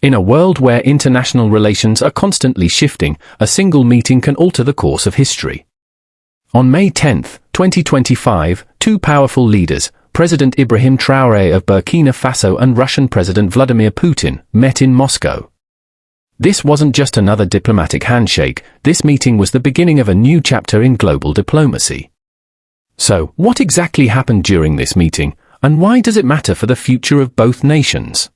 In a world where international relations are constantly shifting, a single meeting can alter the course of history. On May 10, 2025, two powerful leaders, President Ibrahim Traore of Burkina Faso and Russian President Vladimir Putin, met in Moscow. This wasn't just another diplomatic handshake, this meeting was the beginning of a new chapter in global diplomacy. So, what exactly happened during this meeting, and why does it matter for the future of both nations?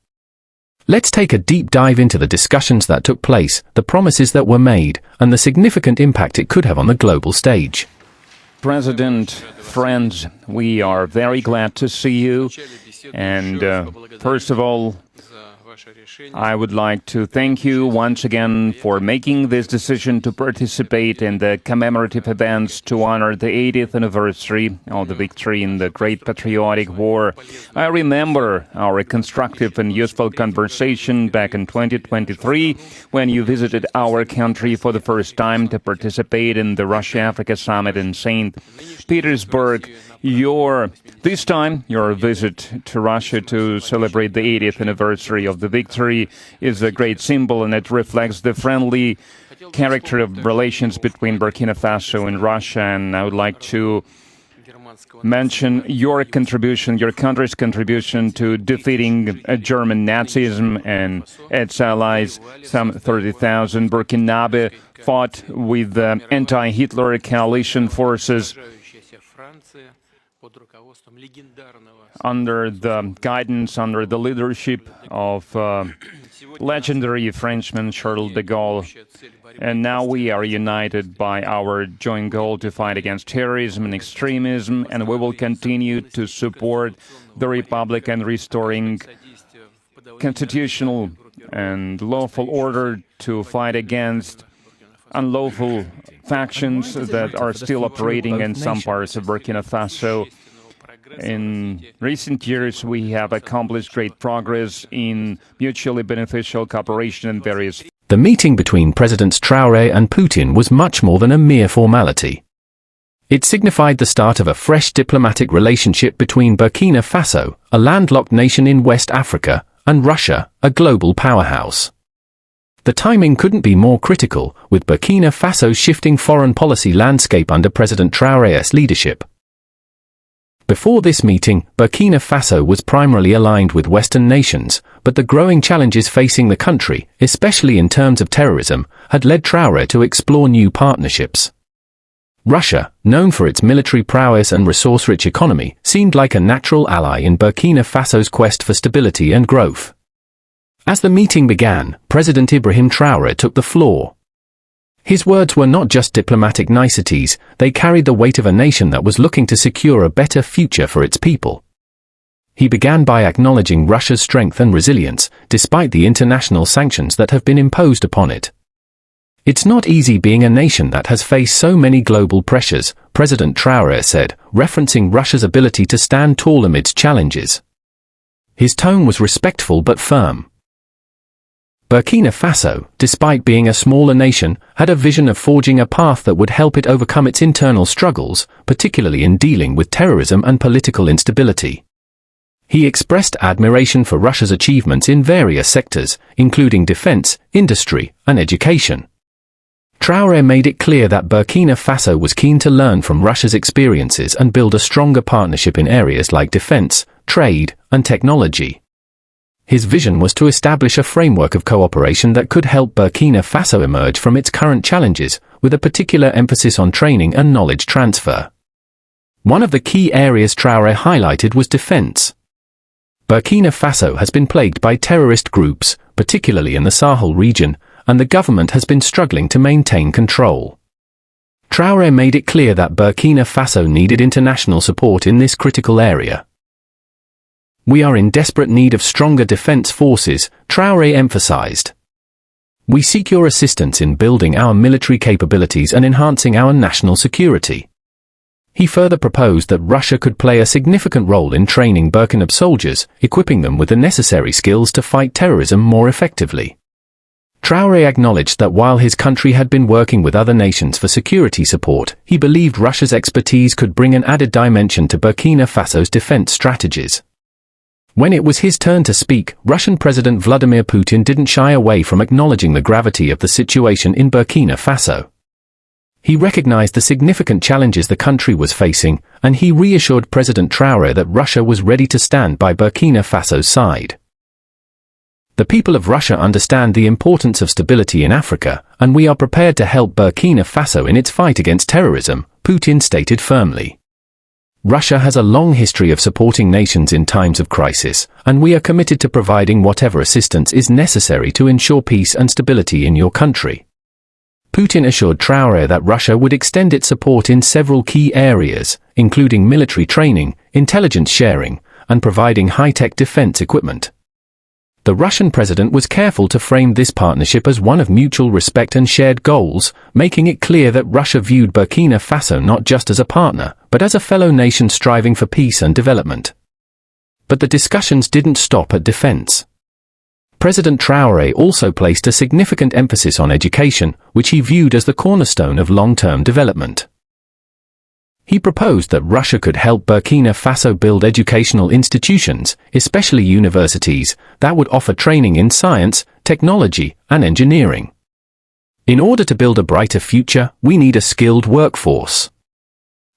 Let's take a deep dive into the discussions that took place, the promises that were made, and the significant impact it could have on the global stage. President, friends, we are very glad to see you. And first of all, I would like to thank you once again for making this decision to participate in the commemorative events to honor the 80th anniversary of the victory in the Great Patriotic War. I remember our constructive and useful conversation back in 2023 when you visited our country for the first time to participate in the Russia-Africa Summit in St. Petersburg. This time, your visit to Russia to celebrate the 80th anniversary of the victory is a great symbol, and it reflects the friendly character of relations between Burkina Faso and Russia. And I would like to mention your contribution, your country's contribution to defeating German Nazism and its allies. Some 30,000 Burkinabe fought with the anti-Hitler coalition forces under the guidance, under the leadership of legendary Frenchman Charles de Gaulle. And now we are united by our joint goal to fight against terrorism and extremism, and we will continue to support the Republic and restoring constitutional and lawful order, to fight against unlawful factions that are still operating in some parts of Burkina Faso. In recent years, we have accomplished great progress in mutually beneficial cooperation in various fields. The meeting between Presidents Traoré and Putin was much more than a mere formality. It signified the start of a fresh diplomatic relationship between Burkina Faso, a landlocked nation in West Africa, and Russia, a global powerhouse. The timing couldn't be more critical, with Burkina Faso's shifting foreign policy landscape under President Traoré's leadership. Before this meeting, Burkina Faso was primarily aligned with Western nations, but the growing challenges facing the country, especially in terms of terrorism, had led Traoré to explore new partnerships. Russia, known for its military prowess and resource-rich economy, seemed like a natural ally in Burkina Faso's quest for stability and growth. As the meeting began, President Ibrahim Traore took the floor. His words were not just diplomatic niceties, they carried the weight of a nation that was looking to secure a better future for its people. He began by acknowledging Russia's strength and resilience, despite the international sanctions that have been imposed upon it. It's not easy being a nation that has faced so many global pressures, President Traore said, referencing Russia's ability to stand tall amidst challenges. His tone was respectful but firm. Burkina Faso, despite being a smaller nation, had a vision of forging a path that would help it overcome its internal struggles, particularly in dealing with terrorism and political instability. He expressed admiration for Russia's achievements in various sectors, including defense, industry, and education. Traoré made it clear that Burkina Faso was keen to learn from Russia's experiences and build a stronger partnership in areas like defense, trade, and technology. His vision was to establish a framework of cooperation that could help Burkina Faso emerge from its current challenges, with a particular emphasis on training and knowledge transfer. One of the key areas Traoré highlighted was defense. Burkina Faso has been plagued by terrorist groups, particularly in the Sahel region, and the government has been struggling to maintain control. Traoré made it clear that Burkina Faso needed international support in this critical area. "We are in desperate need of stronger defense forces," Traoré emphasized. "We seek your assistance in building our military capabilities and enhancing our national security." He further proposed that Russia could play a significant role in training Burkinabe soldiers, equipping them with the necessary skills to fight terrorism more effectively. Traoré acknowledged that while his country had been working with other nations for security support, he believed Russia's expertise could bring an added dimension to Burkina Faso's defense strategies. When it was his turn to speak, Russian President Vladimir Putin didn't shy away from acknowledging the gravity of the situation in Burkina Faso. He recognized the significant challenges the country was facing, and he reassured President Traoré that Russia was ready to stand by Burkina Faso's side. The people of Russia understand the importance of stability in Africa, and we are prepared to help Burkina Faso in its fight against terrorism, Putin stated firmly. Russia has a long history of supporting nations in times of crisis, and we are committed to providing whatever assistance is necessary to ensure peace and stability in your country. Putin assured Traoré that Russia would extend its support in several key areas, including military training, intelligence sharing, and providing high-tech defense equipment. The Russian president was careful to frame this partnership as one of mutual respect and shared goals, making it clear that Russia viewed Burkina Faso not just as a partner, but as a fellow nation striving for peace and development. But the discussions didn't stop at defense. President Traoré also placed a significant emphasis on education, which he viewed as the cornerstone of long-term development. He proposed that Russia could help Burkina Faso build educational institutions, especially universities, that would offer training in science, technology, and engineering. In order to build a brighter future, we need a skilled workforce.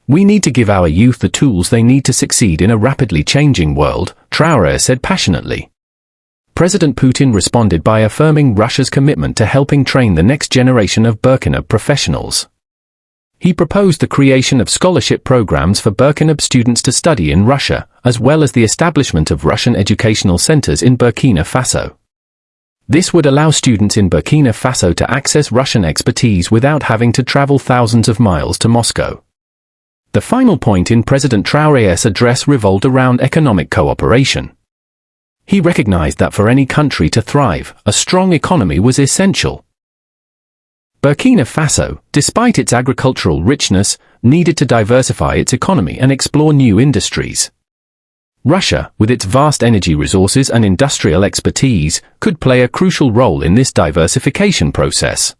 We need to give our youth the tools they need to succeed in a rapidly changing world, Traoré said passionately. President Putin responded by affirming Russia's commitment to helping train the next generation of Burkina professionals. He proposed the creation of scholarship programs for Burkina students to study in Russia, as well as the establishment of Russian educational centers in Burkina Faso. This would allow students in Burkina Faso to access Russian expertise without having to travel thousands of miles to Moscow. The final point in President Traoré's address revolved around economic cooperation. He recognized that for any country to thrive, a strong economy was essential. Burkina Faso, despite its agricultural richness, needed to diversify its economy and explore new industries. Russia, with its vast energy resources and industrial expertise, could play a crucial role in this diversification process.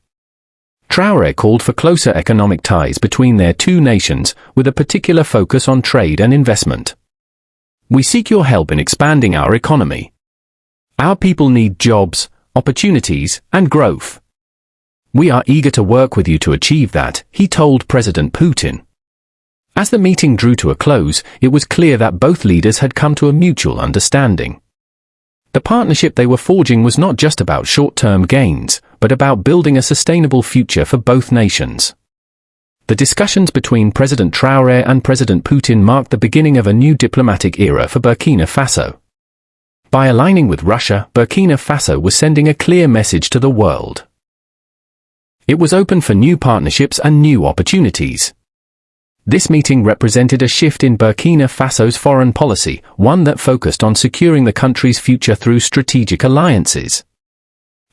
Traoré called for closer economic ties between their two nations, with a particular focus on trade and investment. We seek your help in expanding our economy. Our people need jobs, opportunities, and growth. We are eager to work with you to achieve that, he told President Putin. As the meeting drew to a close, it was clear that both leaders had come to a mutual understanding. The partnership they were forging was not just about short-term gains, but about building a sustainable future for both nations. The discussions between President Traoré and President Putin marked the beginning of a new diplomatic era for Burkina Faso. By aligning with Russia, Burkina Faso was sending a clear message to the world. It was open for new partnerships and new opportunities. This meeting represented a shift in Burkina Faso's foreign policy, one that focused on securing the country's future through strategic alliances.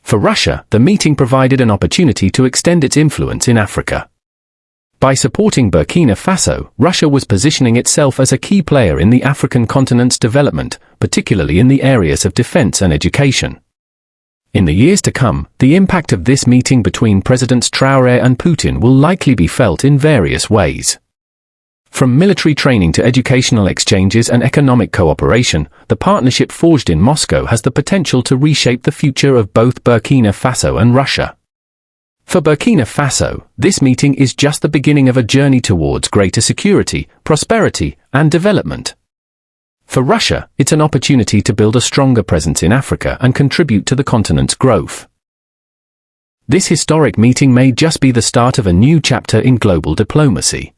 For Russia, the meeting provided an opportunity to extend its influence in Africa. By supporting Burkina Faso, Russia was positioning itself as a key player in the African continent's development, particularly in the areas of defense and education. In the years to come, the impact of this meeting between Presidents Traoré and Putin will likely be felt in various ways. From military training to educational exchanges and economic cooperation, the partnership forged in Moscow has the potential to reshape the future of both Burkina Faso and Russia. For Burkina Faso, this meeting is just the beginning of a journey towards greater security, prosperity, and development. For Russia, it's an opportunity to build a stronger presence in Africa and contribute to the continent's growth. This historic meeting may just be the start of a new chapter in global diplomacy.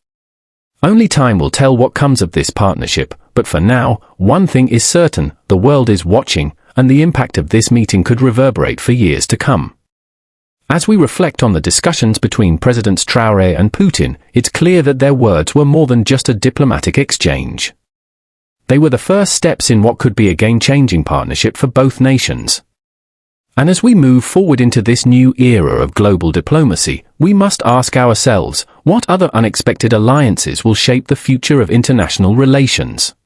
Only time will tell what comes of this partnership, but for now, one thing is certain: the world is watching, and the impact of this meeting could reverberate for years to come. As we reflect on the discussions between Presidents Traoré and Putin, it's clear that their words were more than just a diplomatic exchange. They were the first steps in what could be a game-changing partnership for both nations. And as we move forward into this new era of global diplomacy, we must ask ourselves, what other unexpected alliances will shape the future of international relations?